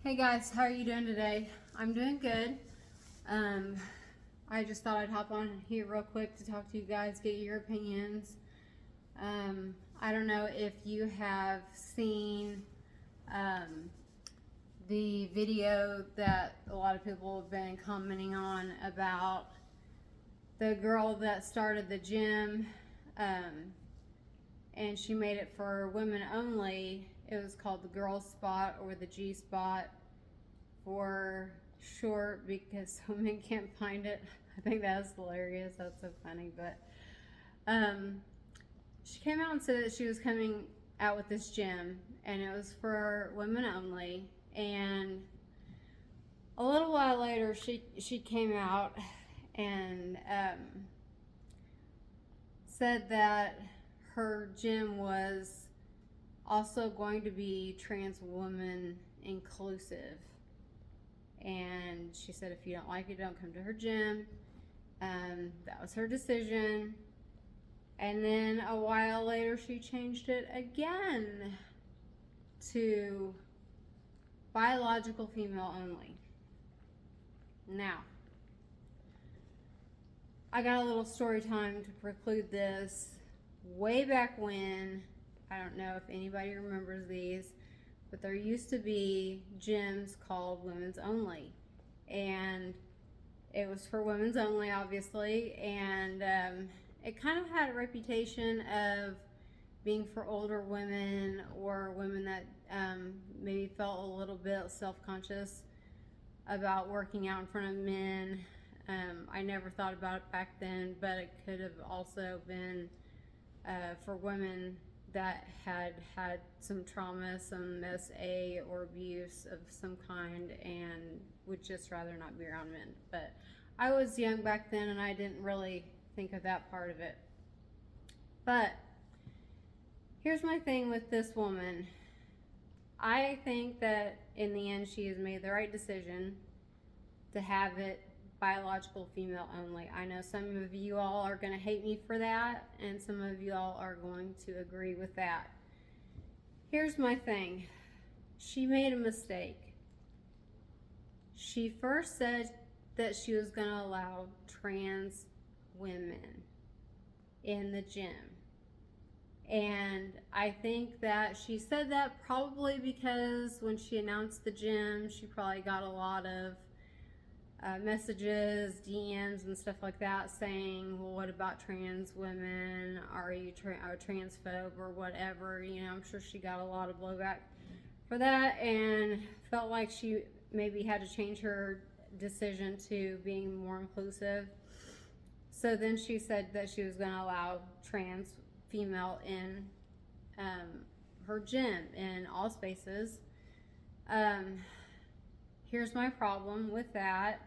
Hey guys, how are you doing today? I'm doing good. I just thought I'd hop on here real quick to talk to you guys, get your opinions. I don't know if you have seen um, the video that a lot of people have been commenting on about the girl that started the gym, and she made it for women only. It was called the Girl Spot or the G Spot for short because so many can't find it. I think that's hilarious. That's so funny. But she came out and said that she was coming out with this gym and it was for women only. And a little while later, she came out and said that her gym was also going to be trans woman inclusive. And she said if you don't like it, don't come to her gym. That was her decision. And then a while later, she changed it again to biological female only. Now, I got a little story time to preclude this. Way back when, I don't know if anybody remembers these, but there used to be gyms called Women's Only, and it was for women's only, obviously, and it kind of had a reputation of being for older women or women that maybe felt a little bit self-conscious about working out in front of men. I never thought about it back then, but it could have also been for women that had had some trauma, some SA or abuse of some kind, and would just rather not be around men. But I was young back then and I didn't really think of that part of it. But here's my thing with this woman. I think that in the end she has made the right decision to have it biological female only. I know some of you all are going to hate me for that, and some of you all are going to agree with that. Here's my thing. She made a mistake. She first said that she was going to allow trans women in the gym. And I think that she said that probably because when she announced the gym, she probably got a lot of messages, DMs, and stuff like that saying, well, what about trans women? Are you a transphobe or whatever? You know, I'm sure she got a lot of blowback for that and felt like she maybe had to change her decision to being more inclusive. So then she said that she was going to allow trans female in her gym in all spaces. Here's my problem with that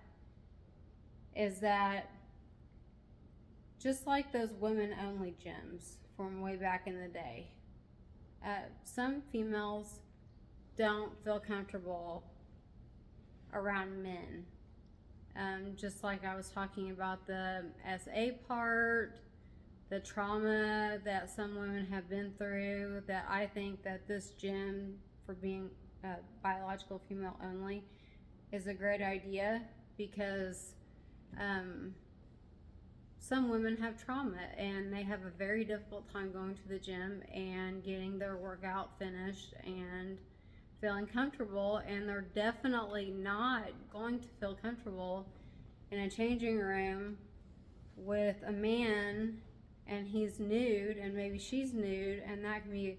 is that just like those women only gyms from way back in the day, some females don't feel comfortable around men. Just like I was talking about the SA part, the trauma that some women have been through, that I think that this gym for being biological female only is a great idea because some women have trauma and they have a very difficult time going to the gym and getting their workout finished and feeling comfortable, and they're definitely not going to feel comfortable in a changing room with a man and he's nude and maybe she's nude, and that can be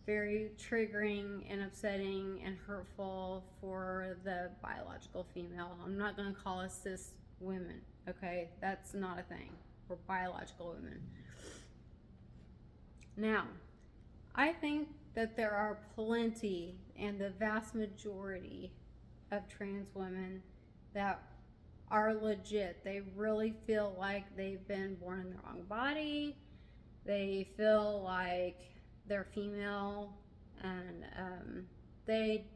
very triggering and upsetting and hurtful for the biological female. I'm not going to call us cis women, okay? That's not a thing. We're biological women. Now, I think that there are plenty and the vast majority of trans women that are legit. They really feel like they've been born in the wrong body. They feel like they're female and they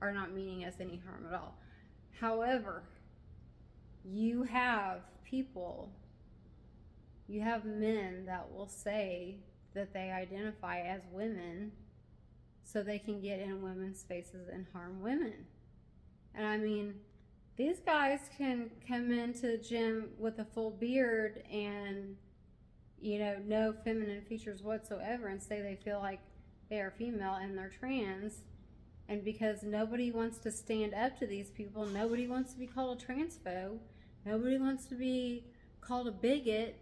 are not meaning us any harm at all. However, you have people, you have men that will say that they identify as women so they can get in women's spaces and harm women. And I mean, these guys can come into the gym with a full beard and, no feminine features whatsoever and say they feel like they are female and they're trans. And because nobody wants to stand up to these people, nobody wants to be called a transphobe, nobody wants to be called a bigot,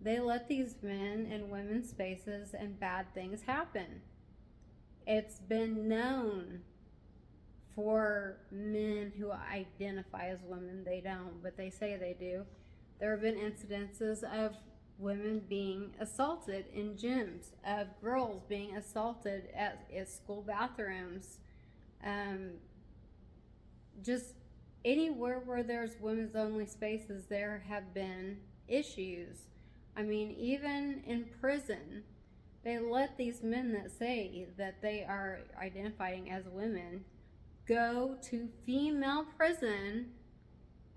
they let these men in women's spaces and bad things happen. It's been known for men who identify as women, they don't, but they say they do. There have been incidences of women being assaulted in gyms, of girls being assaulted at school bathrooms, just anywhere where there's women's only spaces, there have been issues. I mean, even in prison, they let these men that say that they are identifying as women go to female prison,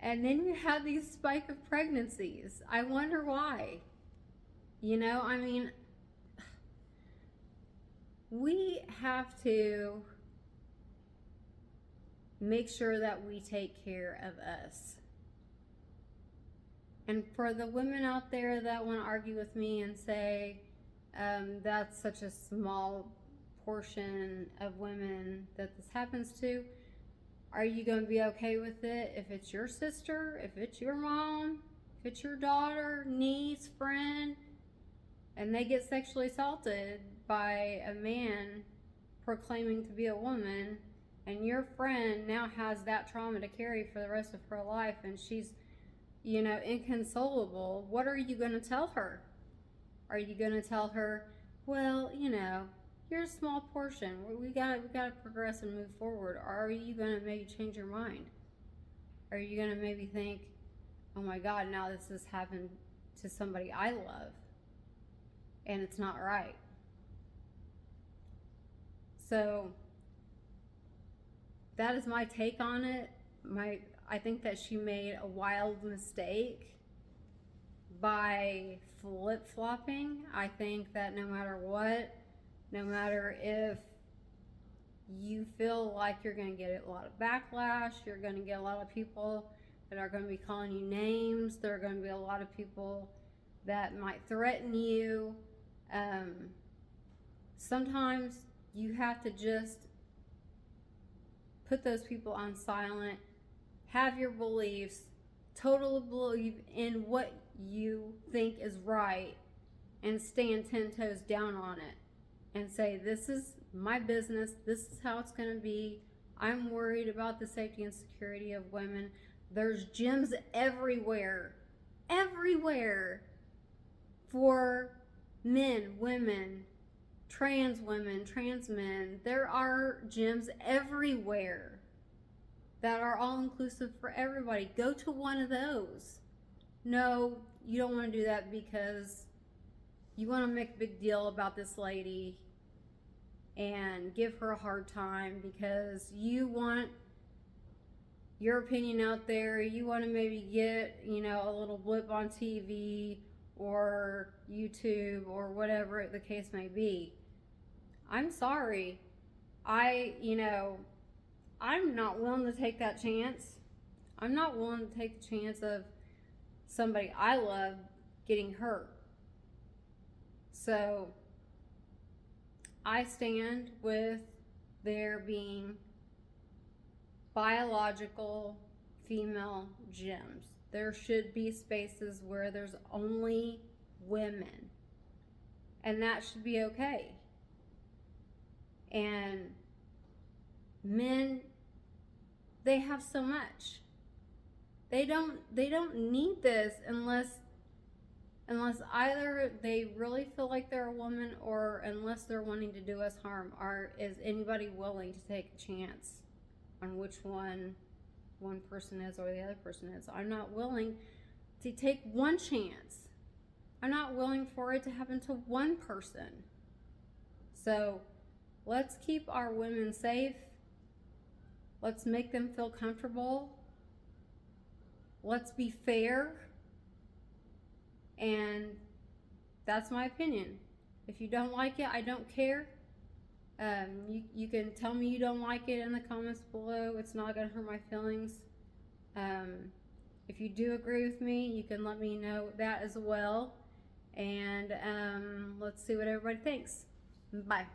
and then you have these spike of pregnancies. I wonder why. I mean, we have to make sure that we take care of us. And for the women out there that want to argue with me and say that's such a small portion of women that this happens to, are you going to be okay with it if it's your sister, if it's your mom, if it's your daughter, niece, friend, and they get sexually assaulted by a man proclaiming to be a woman, and your friend now has that trauma to carry for the rest of her life, and she's, inconsolable? What are you going to tell her? Are you going to tell her, well, you're a small portion, we gotta progress and move forward? Or are you going to maybe change your mind? Are you going to maybe think, oh my God, now this has happened to somebody I love, and it's not right? So that is my take on it. I think that she made a wild mistake by flip-flopping. I think that no matter what, no matter if you feel like you're going to get a lot of backlash, you're going to get a lot of people that are going to be calling you names, there are going to be a lot of people that might threaten you. Sometimes you have to just put those people on silent, have your beliefs, totally believe in what you think is right, and stand 10 toes down on it and say, this is my business, this is how it's going to be. I'm worried about the safety and security of women. There's gyms everywhere for men, women, trans women, trans men. There are gyms everywhere that are all inclusive for everybody. Go to one of those. No, you don't want to do that because you want to make a big deal about this lady and give her a hard time because you want your opinion out there. You want to maybe get, a little blip on TV or YouTube or whatever the case may be. I'm sorry. I'm not willing to take that chance. I'm not willing to take the chance of somebody I love getting hurt. So I stand with there being biological female gyms. There should be spaces where there's only women, and that should be okay. And men, they have so much. They don't need this unless either they really feel like they're a woman or unless they're wanting to do us harm. Or is anybody willing to take a chance on which one person is or the other person is? I'm not willing to take one chance. I'm not willing for it to happen to one person. So let's keep our women safe. Let's make them feel comfortable. Let's be fair. And that's my opinion. If you don't like it, I don't care. You can tell me you don't like it in the comments below. It's not going to hurt my feelings. If you do agree with me, you can let me know that as well. And let's see what everybody thinks. Bye.